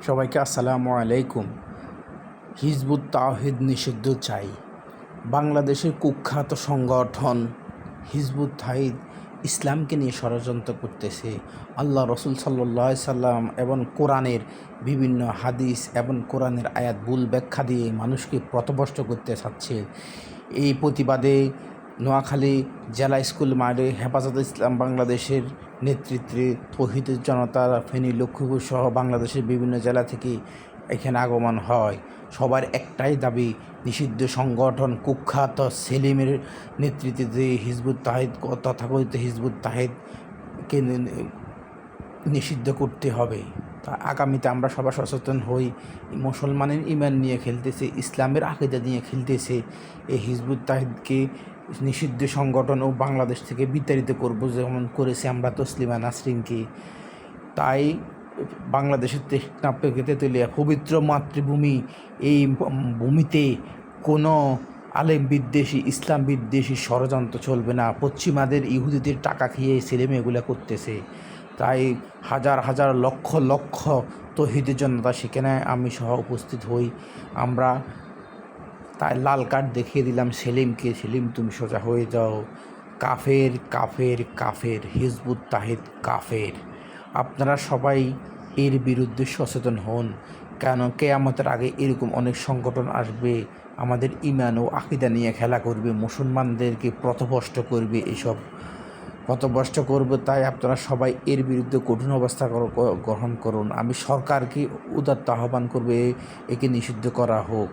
সবাইকে আসসালামু আলাইকুম। হিজবুত তাওহীদ নিষিদ্ধ চাই। বাংলাদেশের কুখ্যাত সংগঠন হিজবুত তাওহীদ ইসলামকে নিয়ে ষড়যন্ত্র করতেছে। আল্লাহ রসুল সাল্লাল্লাহু আলাইহি সাল্লাম এবং কোরআনের বিভিন্ন হাদিস এবং কোরআনের আয়াত ভুল ব্যাখ্যা দিয়ে মানুষকে পথভ্রষ্ট করতে চাচ্ছে। এই প্রতিবাদে নোয়াখালী জেলা স্কুল মাঠে হেফাজতে ইসলাম বাংলাদেশের নেতৃত্বে তৌহিদের জনতা, ফেনী, লক্ষ্মীপুর সহ বাংলাদেশের বিভিন্ন জেলা থেকে এখানে আগমন হয়। সবার একটাই দাবি, নিষিদ্ধ সংগঠন কুখ্যাত সেলিমের নেতৃত্বে হিজবুত তাওহীদ, তথাকথিত হিজবুত তাওহীদকে নিষিদ্ধ করতে হবে। তা আগামীতে আমরা সবাই সচেতন হই। মুসলমানের ঈমান নিয়ে খেলতেছে, ইসলামের আকীদা নিয়ে খেলতেছে। এই হিজবুত তাওহীদকে নিষিদ্ধ সংগঠন ও বাংলাদেশ থেকে বিতাড়িত করব, যেমন করেছে আমরা তসলিমা নাসরিনকে। তাই বাংলাদেশের তেতুলিয়া পবিত্র মাতৃভূমি, এই ভূমিতে কোনো আলেম বিদ্বেষী, ইসলাম বিদ্বেষী ষড়যন্ত্র চলবে না। পশ্চিমাদের ইহুদিদের টাকা খেয়ে ছেলেমেয়েগুলো করতেছে। তাই হাজার হাজার লক্ষ লক্ষ তৌহিদের জনতা সেখানে আমি সহ উপস্থিত হই। আমরা তাই লাল কার্ড দেখিয়ে দিলাম সেলিমকে, সেলিম তুমি সোজা হয়ে যাও। কাফের কাফের কাফের, হিজবুত তাওহীদ কাফের। আপনারা সবাই এর বিরুদ্ধে সচেতন হন, কেন কিয়ামতের আগে এরকম অনেক সংগঠন আসবে, আমাদের ঈমান ও আকীদা নিয়ে খেলা করবে, মুসলমানদেরকে পথভ্রষ্ট করবে, এসব পথভ্রষ্ট করবে। তাই আপনারা সবাই এর বিরুদ্ধে কঠিন অবস্থা গ্রহণ করুন। আমি সরকারকে উদাত্ত আহ্বান করবে, একে নিষিদ্ধ করা হোক।